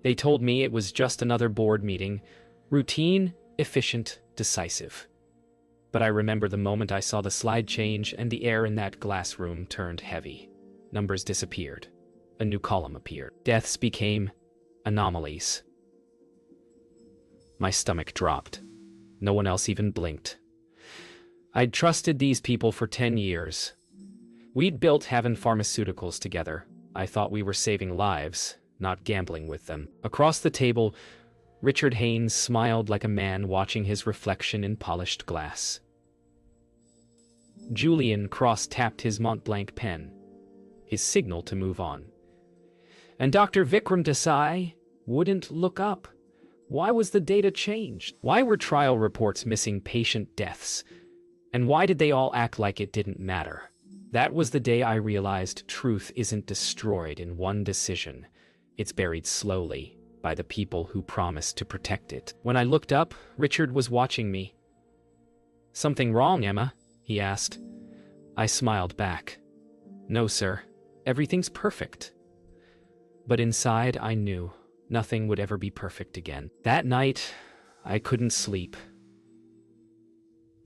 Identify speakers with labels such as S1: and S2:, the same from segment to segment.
S1: They told me it was just another board meeting, routine, efficient, decisive. But I remember the moment I saw the slide change and the air in that glass room turned heavy. Numbers disappeared. A new column appeared. Deaths became anomalies. My stomach dropped. No one else even blinked. I'd trusted these people for 10 years. We'd built Haven Pharmaceuticals together. I thought we were saving lives, not gambling with them. Across the table, Richard Haynes smiled like a man watching his reflection in polished glass. Julian cross-tapped his Montblanc pen, his signal to move on. And Dr. Vikram Desai wouldn't look up. Why was the data changed? Why were trial reports missing patient deaths? And why did they all act like it didn't matter? That was the day I realized truth isn't destroyed in one decision. It's buried slowly by the people who promised to protect it. When I looked up, Richard was watching me. "Something wrong, Emma?" he asked. I smiled back. "No, sir. Everything's perfect." But inside, I knew nothing would ever be perfect again. That night, I couldn't sleep.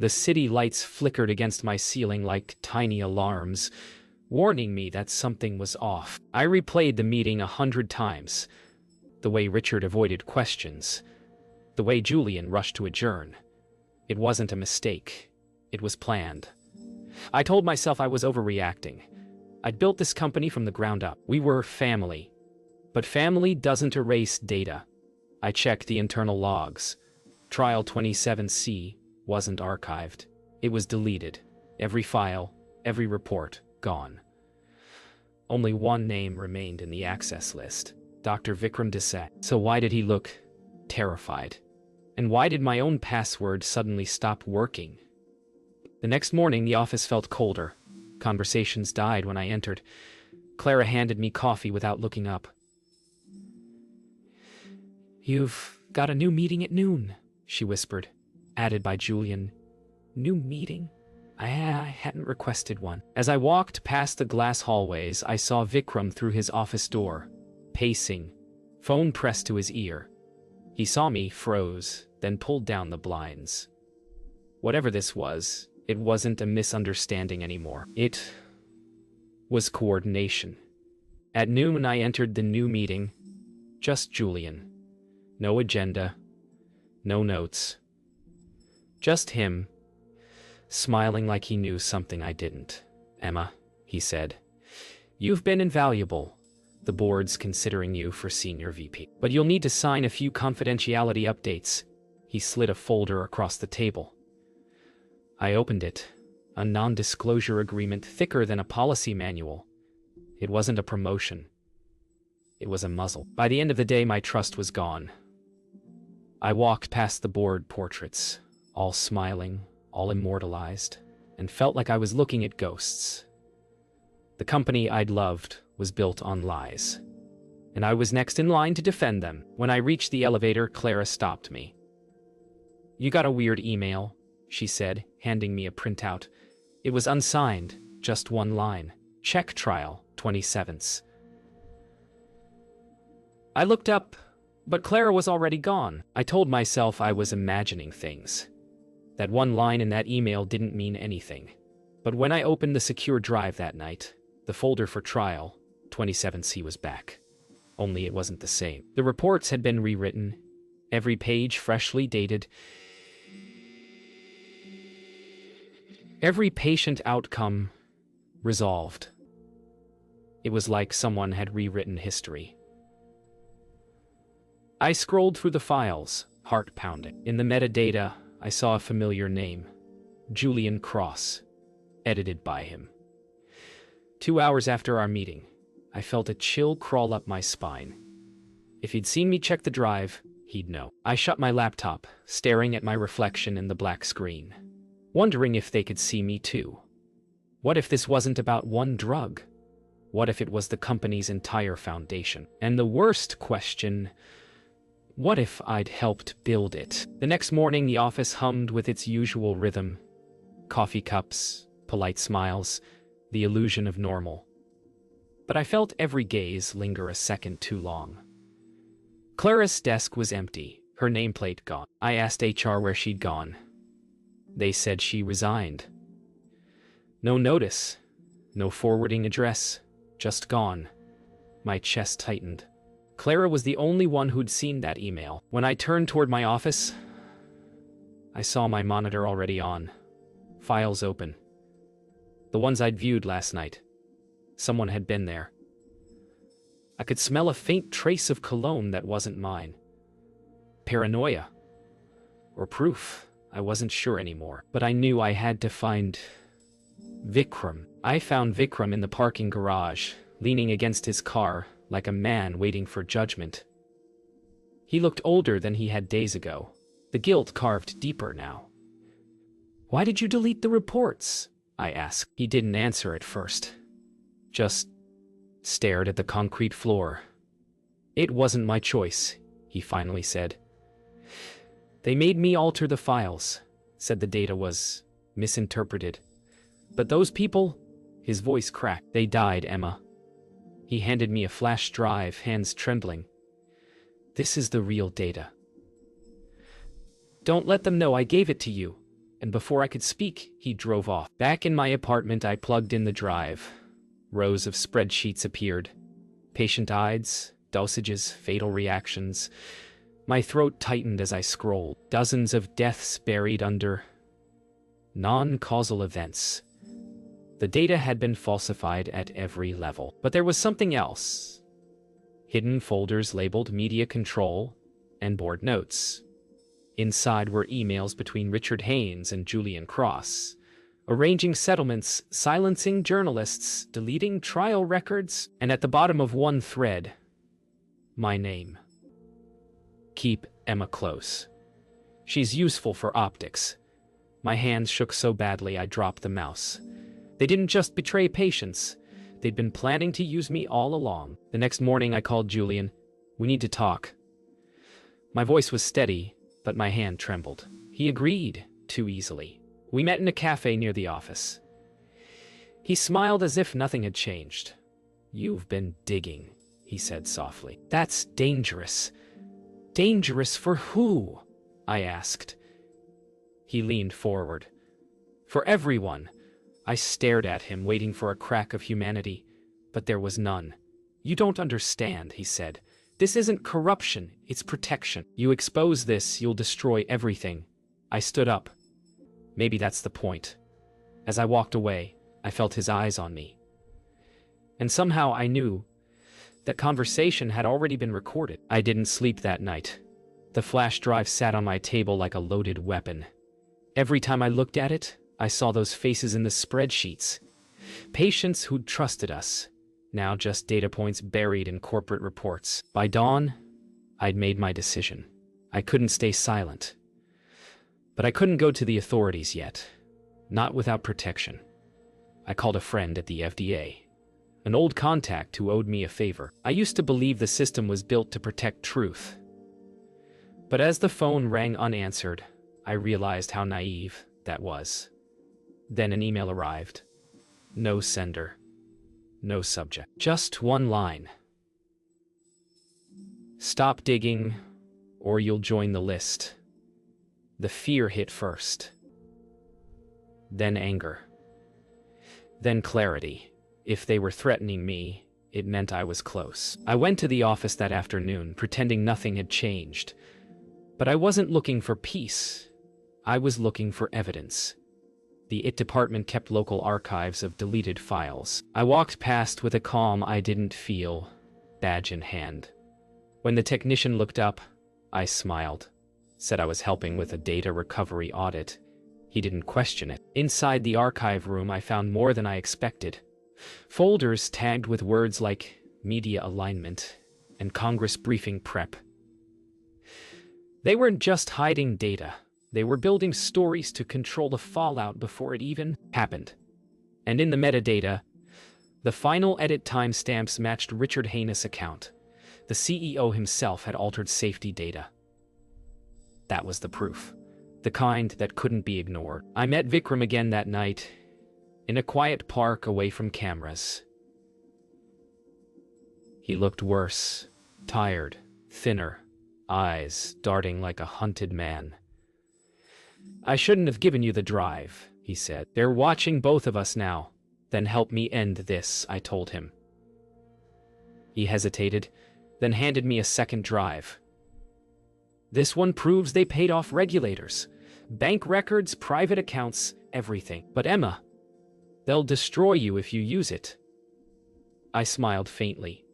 S1: The city lights flickered against my ceiling like tiny alarms, warning me that something was off. I replayed the meeting 100 times. The way Richard avoided questions. The way Julian rushed to adjourn. It wasn't a mistake. It was planned. I told myself I was overreacting. I'd built this company from the ground up. We were family. But family doesn't erase data. I checked the internal logs. Trial 27C wasn't archived. It was deleted. Every file, every report, gone. Only one name remained in the access list. Dr. Vikram Desai. So why did he look terrified? And why did my own password suddenly stop working? The next morning, the office felt colder. Conversations died when I entered. Clara handed me coffee without looking up. "You've got a new meeting at noon," she whispered, added by Julian. "New meeting?" I hadn't requested one. As I walked past the glass hallways, I saw Vikram through his office door, pacing, phone pressed to his ear. He saw me, froze, then pulled down the blinds. Whatever this was, it wasn't a misunderstanding anymore. It was coordination. At noon, I entered the new meeting. Just Julian. No agenda. No notes. Just him, smiling like he knew something I didn't. "Emma," he said, "you've been invaluable. The board's considering you for senior VP. But you'll need to sign a few confidentiality updates." He slid a folder across the table. I opened it. A non-disclosure agreement thicker than a policy manual. It wasn't a promotion. It was a muzzle. By the end of the day, my trust was gone. I walked past the board portraits, all smiling, all immortalized, and felt like I was looking at ghosts. The company I'd loved was built on lies, and I was next in line to defend them. When I reached the elevator, Clara stopped me. "You got a weird email," she said, handing me a printout. It was unsigned, just one line. "Check trial, 27th." I looked up, but Clara was already gone. I told myself I was imagining things. That one line in that email didn't mean anything. But when I opened the secure drive that night, the folder for trial, 27C was back. Only it wasn't the same. The reports had been rewritten, every page freshly dated, every patient outcome resolved. It was like someone had rewritten history. I scrolled through the files, heart pounding. In the metadata, I saw a familiar name, Julian Cross, edited by him. 2 hours after our meeting, I felt a chill crawl up my spine. If he'd seen me check the drive, he'd know. I shut my laptop, staring at my reflection in the black screen, wondering if they could see me too. What if this wasn't about one drug? What if it was the company's entire foundation? And the worst question, what if I'd helped build it? The next morning, the office hummed with its usual rhythm. Coffee cups, polite smiles, the illusion of normal. But I felt every gaze linger a second too long. Clara's desk was empty, her nameplate gone. I asked HR where she'd gone. They said she resigned. No notice, no forwarding address, just gone. My chest tightened. Clara was the only one who'd seen that email. When I turned toward my office, I saw my monitor already on. Files open. The ones I'd viewed last night. Someone had been there. I could smell a faint trace of cologne that wasn't mine. Paranoia. Or proof. I wasn't sure anymore. But I knew I had to find Vikram. I found Vikram in the parking garage, leaning against his car, like a man waiting for judgment. He looked older than he had days ago, the guilt carved deeper now. "Why did you delete the reports?" I asked. He didn't answer at first. Just stared at the concrete floor. "It wasn't my choice," he finally said. "They made me alter the files, said the data was misinterpreted. But those people," his voice cracked, "they died, Emma." He handed me a flash drive, hands trembling. "This is the real data. Don't let them know I gave it to you." And before I could speak, he drove off. Back in my apartment, I plugged in the drive. Rows of spreadsheets appeared. Patient IDs, dosages, fatal reactions. My throat tightened as I scrolled. Dozens of deaths buried under non-causal events. The data had been falsified at every level. But there was something else. Hidden folders labeled media control and board notes. Inside were emails between Richard Haynes and Julian Cross, arranging settlements, silencing journalists, deleting trial records, and at the bottom of one thread, my name. "Keep Emma close. She's useful for optics." My hands shook so badly I dropped the mouse. They didn't just betray patients. They'd been planning to use me all along. The next morning I called Julian. "We need to talk." My voice was steady, but my hand trembled. He agreed, too easily. We met in a cafe near the office. He smiled as if nothing had changed. "You've been digging," he said softly. "That's dangerous." "Dangerous for who?" I asked. He leaned forward. "For everyone." I stared at him, waiting for a crack of humanity, but there was none. "You don't understand," he said. "This isn't corruption, it's protection. You expose this, you'll destroy everything." I stood up. Maybe that's the point. As I walked away, I felt his eyes on me. And somehow I knew that conversation had already been recorded. I didn't sleep that night. The flash drive sat on my table like a loaded weapon. Every time I looked at it, I saw those faces in the spreadsheets. Patients who'd trusted us. Now just data points buried in corporate reports. By dawn, I'd made my decision. I couldn't stay silent. But I couldn't go to the authorities yet. Not without protection. I called a friend at the FDA. An old contact who owed me a favor. I used to believe the system was built to protect truth. But as the phone rang unanswered, I realized how naive that was. Then an email arrived. No sender. No subject. Just one line. "Stop digging, or you'll join the list." The fear hit first. Then anger. Then clarity. If they were threatening me, it meant I was close. I went to the office that afternoon, pretending nothing had changed. But I wasn't looking for peace. I was looking for evidence. The IT department kept local archives of deleted files. I walked past with a calm I didn't feel, badge in hand. When the technician looked up, I smiled, said I was helping with a data recovery audit. He didn't question it. Inside the archive room, I found more than I expected. Folders tagged with words like media alignment and Congress briefing prep. They weren't just hiding data. They were building stories to control the fallout before it even happened. And in the metadata, the final edit timestamps matched Richard Haynes' account. The CEO himself had altered safety data. That was the proof. The kind that couldn't be ignored. I met Vikram again that night, in a quiet park away from cameras. He looked worse, tired, thinner, eyes darting like a hunted man. "I shouldn't have given you the drive," he said. "They're watching both of us now. Then help me end this," I told him. He hesitated, then handed me a second drive. "This one proves they paid off regulators. Bank records, private accounts, everything. But Emma, they'll destroy you if you use it." I smiled faintly.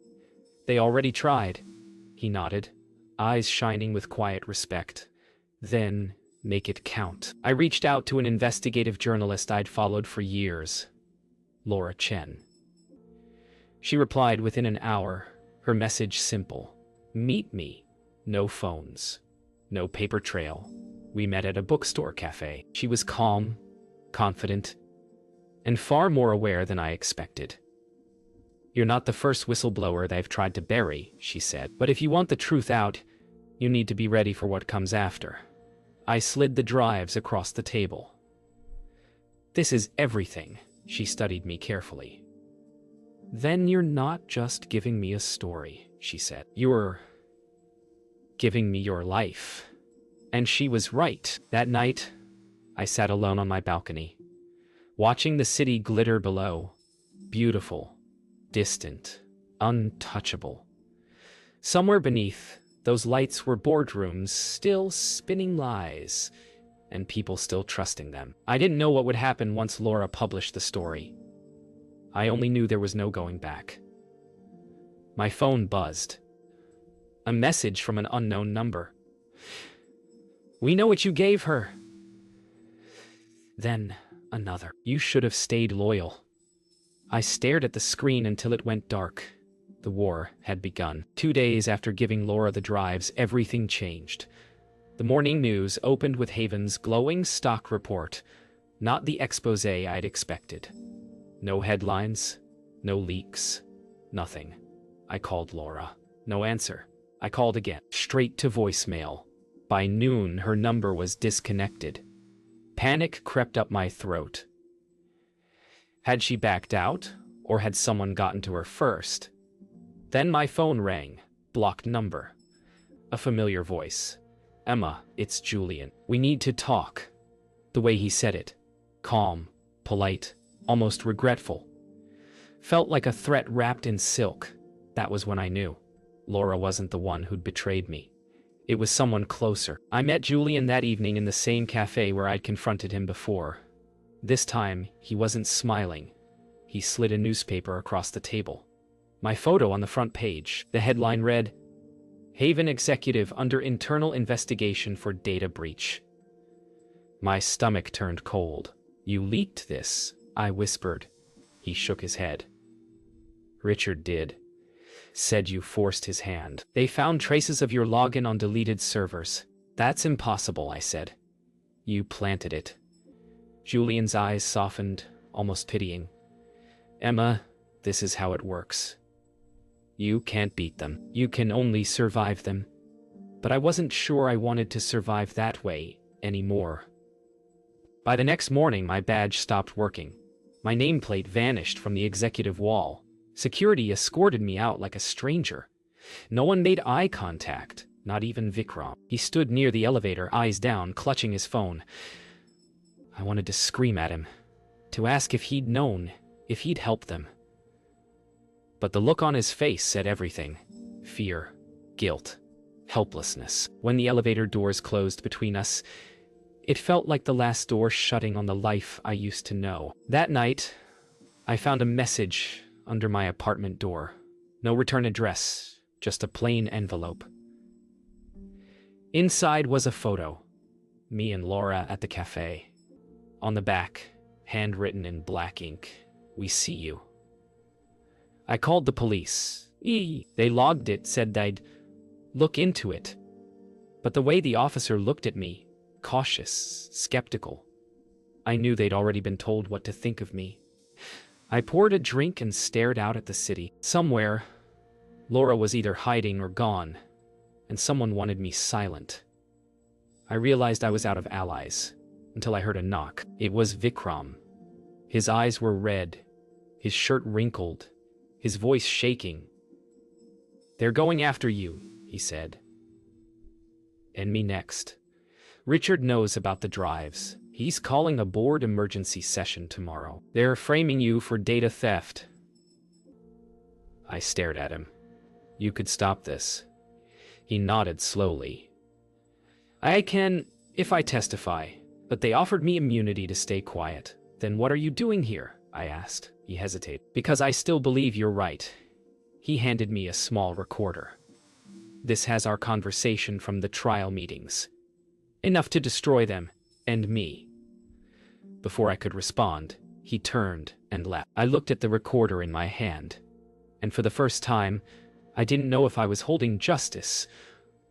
S1: "They already tried," he nodded, eyes shining with quiet respect. "Then make it count." I reached out to an investigative journalist I'd followed for years, Laura Chen. She replied within an hour, her message simple: "Meet me. No phones. No paper trail. We met at a bookstore cafe." She was calm, confident, and far more aware than I expected. "You're not the first whistleblower they've tried to bury," she said. "But if you want the truth out, you need to be ready for what comes after." I slid the drives across the table. "This is everything." She studied me carefully. "Then you're not just giving me a story," she said. "You're giving me your life." And she was right. That night, I sat alone on my balcony, watching the city glitter below. Beautiful, distant, untouchable. Somewhere beneath, those lights were boardrooms still spinning lies, and people still trusting them. I didn't know what would happen once Laura published the story. I only knew there was no going back. My phone buzzed. A message from an unknown number. "We know what you gave her." Then another. "You should have stayed loyal." I stared at the screen until it went dark. The war had begun. 2 days after giving Laura the drives, everything changed. The morning news opened with Haven's glowing stock report, not the expose I'd expected. No headlines, no leaks, nothing. I called Laura. No answer. I called again, straight to voicemail. By noon, her number was disconnected. Panic crept up my throat. Had she backed out, or had someone gotten to her first? Then my phone rang. Blocked number. A familiar voice. "Emma, it's Julian. We need to talk." The way he said it, calm, polite, almost regretful, felt like a threat wrapped in silk. That was when I knew Laura wasn't the one who'd betrayed me. It was someone closer. I met Julian that evening in the same cafe where I'd confronted him before. This time, he wasn't smiling. He slid a newspaper across the table. My photo on the front page. The headline read, "Haven Executive Under Internal Investigation for Data Breach." My stomach turned cold. "You leaked this," I whispered. He shook his head. "Richard did. Said you forced his hand. They found traces of your login on deleted servers." "That's impossible," I said. "You planted it." Julian's eyes softened, almost pitying. "Emma, this is how it works. You can't beat them. You can only survive them." But I wasn't sure I wanted to survive that way anymore. By the next morning, my badge stopped working. My nameplate vanished from the executive wall. Security escorted me out like a stranger. No one made eye contact, not even Vikram. He stood near the elevator, eyes down, clutching his phone. I wanted to scream at him, to ask if he'd known, if he'd helped them. But the look on his face said everything. Fear, guilt, helplessness. When the elevator doors closed between us, it felt like the last door shutting on the life I used to know. That night, I found a message under my apartment door. No return address, just a plain envelope. Inside was a photo. Me and Laura at the cafe. On the back, handwritten in black ink, "We see you." I called the police. They logged it, said they'd look into it. But the way the officer looked at me, cautious, skeptical, I knew they'd already been told what to think of me. I poured a drink and stared out at the city. Somewhere, Laura was either hiding or gone, and someone wanted me silent. I realized I was out of allies, until I heard a knock. It was Vikram. His eyes were red, his shirt wrinkled, his voice shaking. "They're going after you," he said. And me next. Richard knows about the drives. He's calling a board emergency session tomorrow. They're framing you for data theft. I stared at him. You could stop this. He nodded slowly. I can, if I testify, but they offered me immunity to stay quiet. Then what are you doing here? I asked. He hesitated. Because I still believe you're right. He handed me a small recorder. This has our conversation from the trial meetings. Enough to destroy them, and me. Before I could respond, he turned and left. I looked at the recorder in my hand, and for the first time, I didn't know if I was holding justice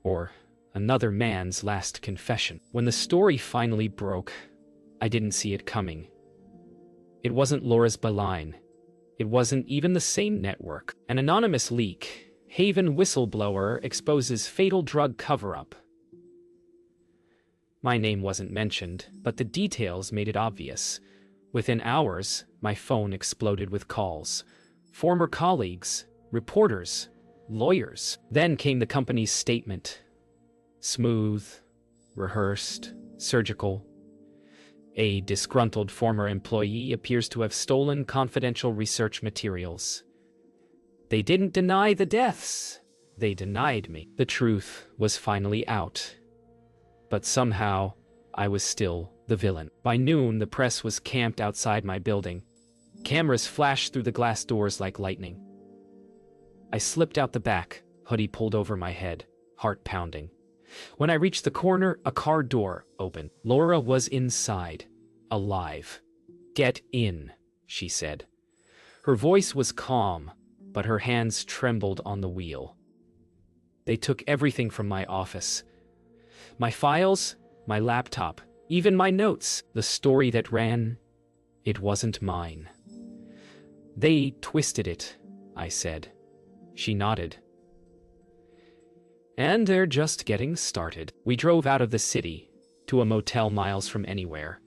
S1: or another man's last confession. When the story finally broke, I didn't see it coming. It wasn't Laura's beeline. It wasn't even the same network. An anonymous leak. Haven whistleblower exposes fatal drug cover-up. My name wasn't mentioned, but the details made it obvious. Within hours, my phone exploded with calls. Former colleagues, reporters, lawyers. Then came the company's statement. Smooth, rehearsed, surgical. A disgruntled former employee appears to have stolen confidential research materials. They didn't deny the deaths. They denied me. The truth was finally out. But somehow, I was still the villain. By noon, the press was camped outside my building. Cameras flashed through the glass doors like lightning. I slipped out the back, hoodie pulled over my head, heart pounding. When I reached the corner, a car door opened. Laura was inside, alive. "Get in," she said. Her voice was calm, but her hands trembled on the wheel. They took everything from my office. My files, my laptop, even my notes. The story that ran, it wasn't mine. They twisted it, I said. She nodded. And they're just getting started. We drove out of the city, to a motel miles from anywhere.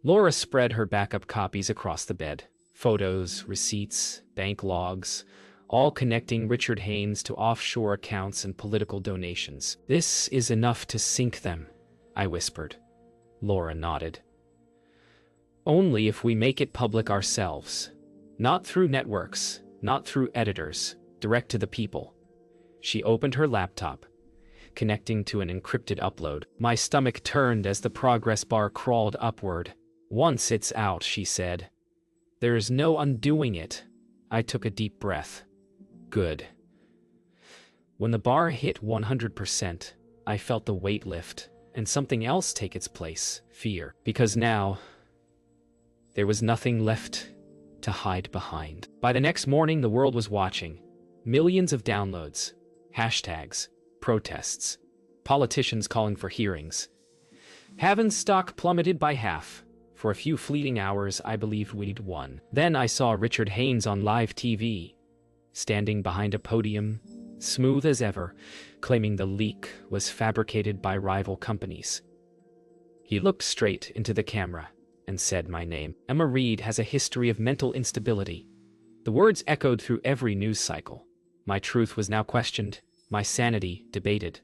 S1: Laura spread her backup copies across the bed. Photos, receipts, bank logs, all connecting Richard Haynes to offshore accounts and political donations. This is enough to sink them, I whispered. Laura nodded. Only if we make it public ourselves. Not through networks, not through editors, direct to the people. She opened her laptop, connecting to an encrypted upload. My stomach turned as the progress bar crawled upward. Once it's out, she said. There's no undoing it. I took a deep breath. Good. When the bar hit 100%, I felt the weight lift, and something else take its place, fear. Because now, there was nothing left to hide behind. By the next morning, the world was watching. Millions of downloads, hashtags, protests, politicians calling for hearings. Haven's stock plummeted by half. For a few fleeting hours, I believed we'd won. Then I saw Richard Haynes on live TV, standing behind a podium, smooth as ever, claiming the leak was fabricated by rival companies. He looked straight into the camera and said my name. Emma Reed has a history of mental instability. The words echoed through every news cycle. My truth was now questioned, my sanity debated.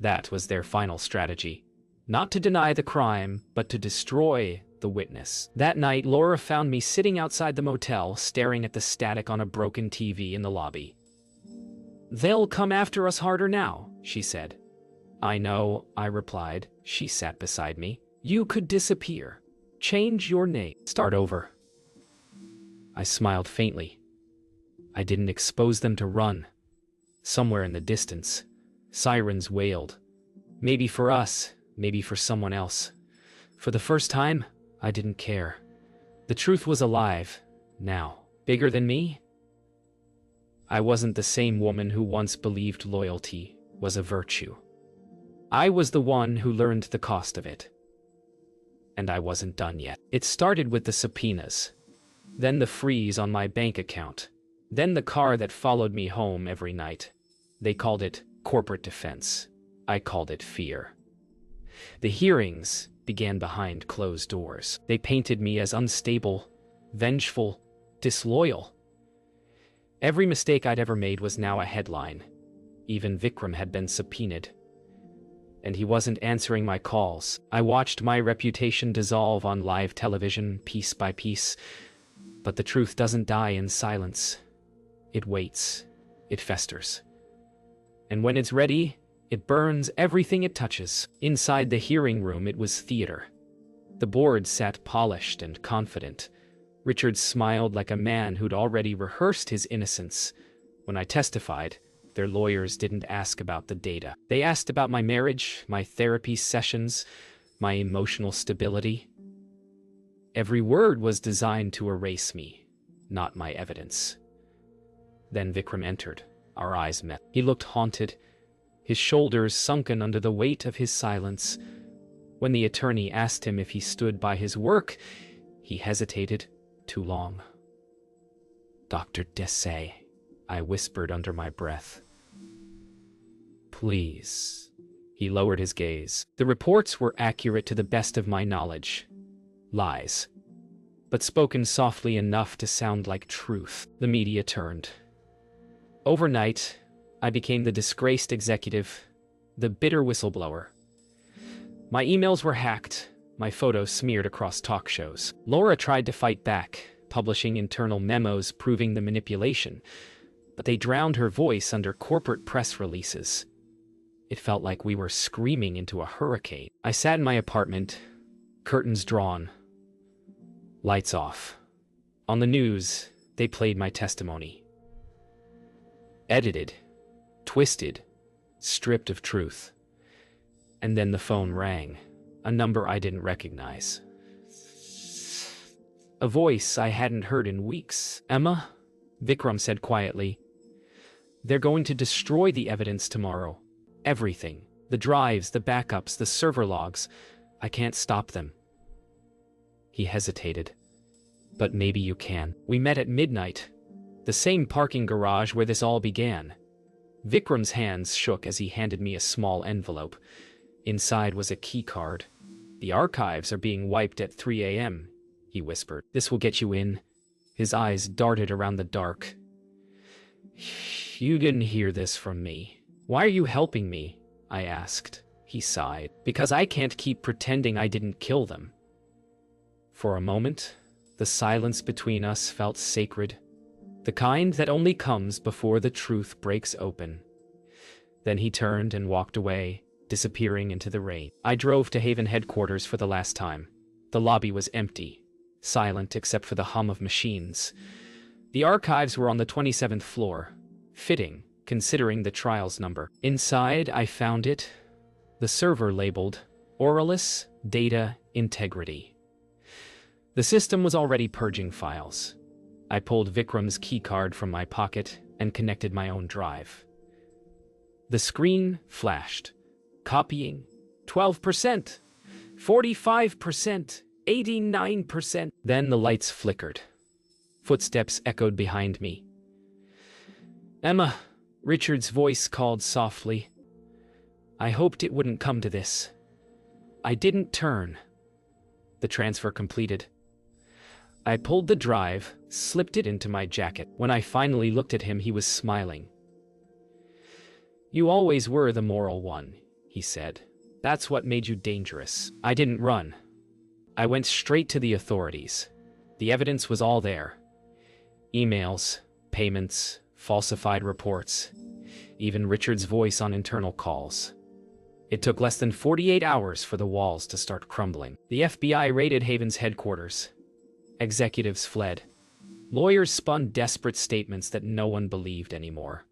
S1: That was their final strategy. Not to deny the crime, but to destroy the witness. That night, Laura found me sitting outside the motel, staring at the static on a broken TV in the lobby. They'll come after us harder now, she said. I know, I replied. She sat beside me. You could disappear. Change your name. Start over. I smiled faintly. I didn't expose them to run. Somewhere in the distance, sirens wailed. Maybe for us, maybe for someone else. For the first time, I didn't care. The truth was alive, now. Bigger than me? I wasn't the same woman who once believed loyalty was a virtue. I was the one who learned the cost of it. And I wasn't done yet. It started with the subpoenas, then the freeze on my bank account, then the car that followed me home every night. They called it corporate defense. I called it fear. The hearings began behind closed doors. They painted me as unstable, vengeful, disloyal. Every mistake I'd ever made was now a headline. Even Vikram had been subpoenaed. and he wasn't answering my calls. I watched my reputation dissolve on live television, piece by piece. But the truth doesn't die in silence. It waits. It festers. And when it's ready, it burns everything it touches. Inside the hearing room, it was theater. The board sat polished and confident. Richard smiled like a man who'd already rehearsed his innocence. When I testified, their lawyers didn't ask about the data. They asked about my marriage, my therapy sessions, my emotional stability. Every word was designed to erase me, not my evidence. Then Vikram entered. Our eyes met. He looked haunted, his shoulders sunken under the weight of his silence. When the attorney asked him if he stood by his work, he hesitated too long. "Dr. Desai," I whispered under my breath. "Please." He lowered his gaze. The reports were accurate to the best of my knowledge. Lies, but spoken softly enough to sound like truth. The media turned. Overnight, I became the disgraced executive, the bitter whistleblower. My emails were hacked, my photos smeared across talk shows. Laura tried to fight back, publishing internal memos proving the manipulation, but they drowned her voice under corporate press releases. It felt like we were screaming into a hurricane. I sat in my apartment, curtains drawn, lights off. On the news, they played my testimony. Edited, twisted, stripped of truth. And then the phone rang, a number I didn't recognize. A voice I hadn't heard in weeks. "Emma," Vikram said quietly, "they're going to destroy the evidence tomorrow. Everything. The drives, the backups, the server logs. I can't stop them." He hesitated. "But maybe you can." We met at midnight, the same parking garage where this all began. Vikram's hands shook as he handed me a small envelope. Inside was a key card. "The archives are being wiped at 3 a.m., he whispered. "This will get you in." His eyes darted around the dark. "You didn't hear this from me." "Why are you helping me?" I asked. He sighed. "Because I can't keep pretending I didn't kill them." For a moment, the silence between us felt sacred, the kind that only comes before the truth breaks open. Then he turned and walked away, disappearing into the rain. I drove to Haven headquarters for the last time. The lobby was empty, silent except for the hum of machines. The archives were on the 27th floor, fitting, considering the trial's number. Inside, I found it, the server labeled Oralis Data Integrity. The system was already purging files. I pulled Vikram's keycard from my pocket and connected my own drive. The screen flashed. Copying, 12%, 45%, 89%. Then the lights flickered. Footsteps echoed behind me. "Emma," Richard's voice called softly. I hoped it wouldn't come to this. I didn't turn. The transfer completed. I pulled the drive, slipped it into my jacket. When I finally looked at him, he was smiling. "You always were the moral one," he said. "That's what made you dangerous." I didn't run. I went straight to the authorities. The evidence was all there. Emails, payments, falsified reports, even Richard's voice on internal calls. It took less than 48 hours for the walls to start crumbling. The FBI raided Haven's headquarters. Executives fled. Lawyers spun desperate statements that no one believed anymore.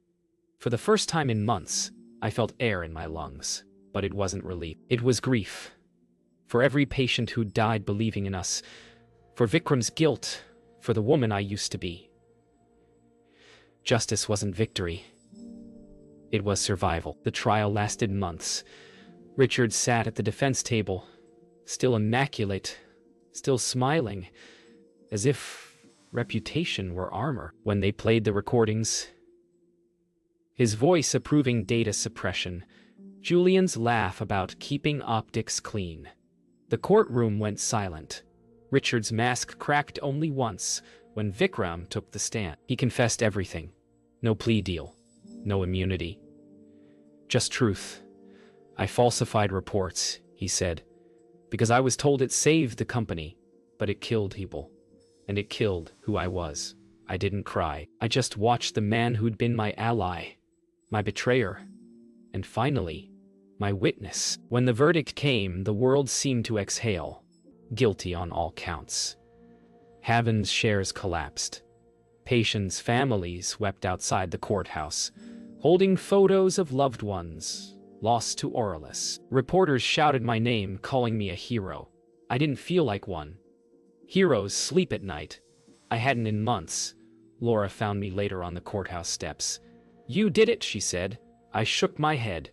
S1: For the first time in months, I felt air in my lungs. But it wasn't relief. It was grief. For every patient who died believing in us. For Vikram's guilt. For the woman I used to be. Justice wasn't victory. It was survival. The trial lasted months. Richard sat at the defense table, still immaculate, still smiling, as if reputation were armor. When they played the recordings, his voice approving data suppression, Julian's laugh about keeping optics clean. The courtroom went silent. Richard's mask cracked only once, when Vikram took the stand. He confessed everything. No plea deal. No immunity. Just truth. I falsified reports, he said, because I was told it saved the company, but it killed people. And it killed who I was. I didn't cry. I just watched the man who'd been my ally, my betrayer, and finally, my witness. When the verdict came, the world seemed to exhale. Guilty on all counts. Haven's shares collapsed. Patients' families wept outside the courthouse, holding photos of loved ones lost to Orellis. Reporters shouted my name, calling me a hero. I didn't feel like one. Heroes sleep at night. I hadn't in months. Laura found me later on the courthouse steps. "You did it," she said. I shook my head.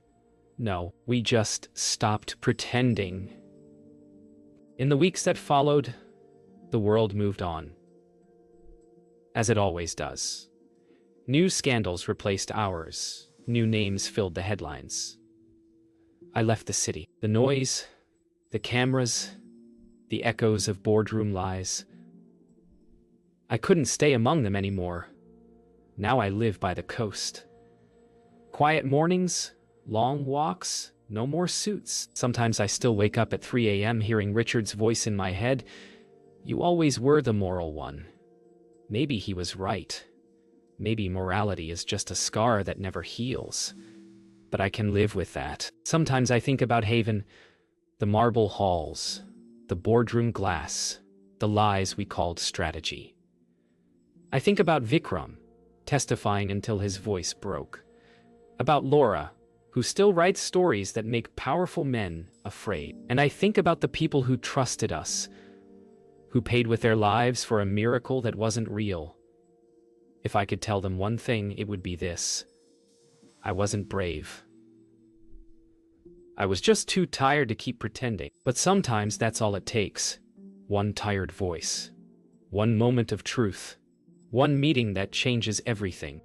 S1: "No, we just stopped pretending." In the weeks that followed, the world moved on. As it always does. New scandals replaced ours. New names filled the headlines. I left the city. The noise, the cameras, the echoes of boardroom lies. I couldn't stay among them anymore. Now I live by the coast. Quiet mornings, long walks, no more suits. Sometimes I still wake up at 3 a.m. hearing Richard's voice in my head. "You always were the moral one." Maybe he was right. Maybe morality is just a scar that never heals. But I can live with that. Sometimes I think about Haven, the marble halls, the boardroom glass, the lies we called strategy. I think about Vikram, testifying until his voice broke. About Laura, who still writes stories that make powerful men afraid. And I think about the people who trusted us, who paid with their lives for a miracle that wasn't real. If I could tell them one thing, it would be this: I wasn't brave. I was just too tired to keep pretending. But sometimes that's all it takes. One tired voice. One moment of truth. One meeting that changes everything.